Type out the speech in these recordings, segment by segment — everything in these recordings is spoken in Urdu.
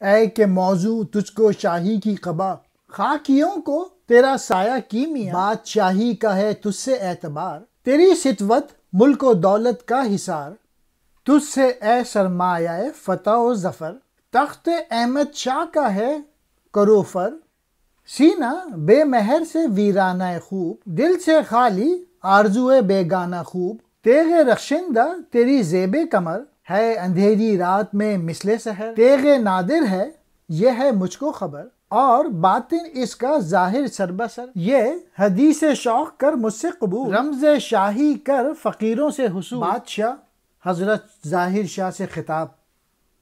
اے کہ موضوع تجھ کو شاہی کی قبا، خاکیوں کو تیرا سایہ کیمیا، بادشاہی کا ہے تجھ سے اعتبار، تیری سطوت ملک و دولت کا حصار، تجھ سے اے سرمایہ فتح و ظفر، تخت احمد شاہ کا ہے کروفر، سینہ بے مہر سے ویرانہ خوب، دل سے خالی آرزو بیگانہ خوب، تیغ رخشندہ تیری زیب کمر، ہے اندھیری رات میں مثل سحر، تیغ نادر ہے یہ ہے مجھ کو خبر، اور باطن اس کا ظاہر سر بسر، یہ حدیث شوق کر مجھ سے قبول، رمز شاہی کر فقیروں سے حصول۔ بادشاہ حضرت ظاہر شاہ سے خطاب،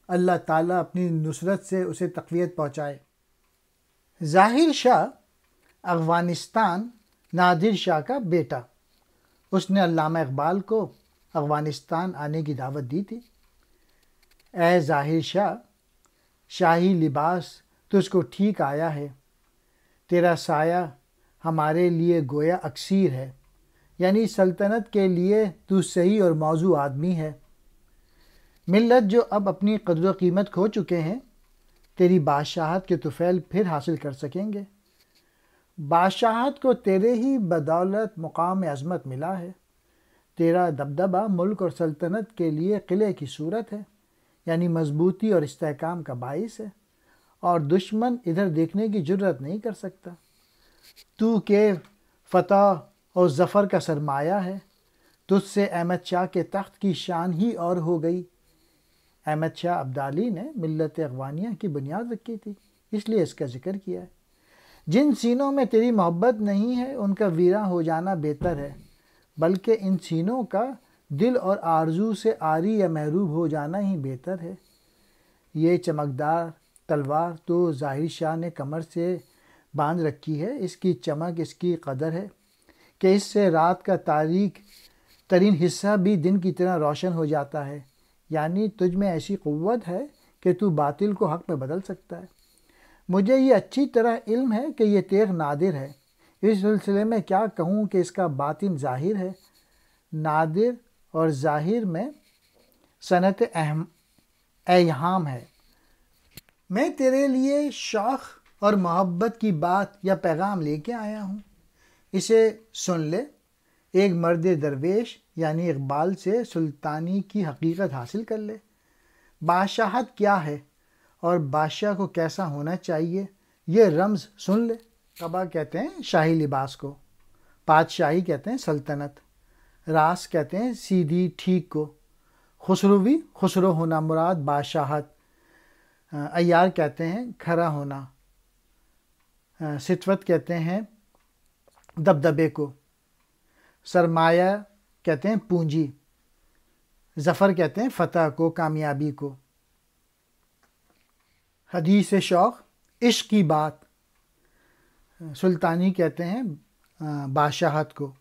اللہ تعالیٰ اپنی نصرت سے اسے تقویت پہنچائے۔ ظاہر شاہ افغانستان نادر شاہ کا بیٹا، اس نے علامہ اقبال کو افغانستان آنے کی دعوت دی تھی۔ اے ظاہر شاہ، شاہی لباس تجھ کو ٹھیک آیا ہے، تیرا سایہ ہمارے لیے گویا اکسیر ہے، یعنی سلطنت کے لیے تو صحیح اور موزوں آدمی ہے۔ ملت جو اب اپنی قدر و قیمت کھو چکے ہیں، تیری بادشاہت کے طفیل پھر حاصل کر سکیں گے۔ بادشاہت کو تیرے ہی بدولت مقام عظمت ملا ہے، تیرا دبدبہ ملک اور سلطنت کے لیے قلعے کی صورت ہے، یعنی مضبوطی اور استحکام کا باعث ہے، اور دشمن ادھر دیکھنے کی جرت نہیں کر سکتا۔ تو کہ فتح اور ظفر کا سرمایہ ہے، تجھ سے احمد شاہ کے تخت کی شان ہی اور ہو گئی۔ احمد شاہ ابدالی نے ملت افغانیہ کی بنیاد رکھی تھی، اس لیے اس کا ذکر کیا ہے۔ جن سینوں میں تیری محبت نہیں ہے ان کا ویراں ہو جانا بہتر ہے، بلکہ ان سینوں کا دل اور آرزو سے عاری یا محروب ہو جانا ہی بہتر ہے۔ یہ چمکدار تلوار تو ظاہر شاہ نے کمر سے باندھ رکھی ہے، اس کی چمک اس کی قدر ہے کہ اس سے رات کا تاریک ترین حصہ بھی دن کی طرح روشن ہو جاتا ہے، یعنی تجھ میں ایسی قوت ہے کہ تو باطل کو حق میں بدل سکتا ہے۔ مجھے یہ اچھی طرح علم ہے کہ یہ تیغ نادر ہے، اس سلسلے میں کیا کہوں کہ اس کا باطن ظاہر ہے۔ نادر اور ظاہر میں صنعت ایہام ہے۔ میں تیرے لیے شوق اور محبت کی بات یا پیغام لے کے آیا ہوں، اسے سن لے۔ ایک مرد درویش یعنی اقبال سے سلطانی کی حقیقت حاصل کر لے۔ بادشاہت کیا ہے اور بادشاہ کو کیسا ہونا چاہیے، یہ رمز سن لے۔ قبا کہتے ہیں شاہی لباس کو، پادشاہی کہتے ہیں سلطنت، راس کہتے ہیں سیدھی ٹھیک کو، خسروی خسرو ہونا مراد بادشاہت، عیار کہتے ہیں کھرا ہونا، سطوت کہتے ہیں دبدبے کو، سرمایہ کہتے ہیں پونجی، ظفر کہتے ہیں فتح کو، کامیابی کو۔ حدیث شوق عشق کی بات، سلطانی کہتے ہیں بادشاہت کو۔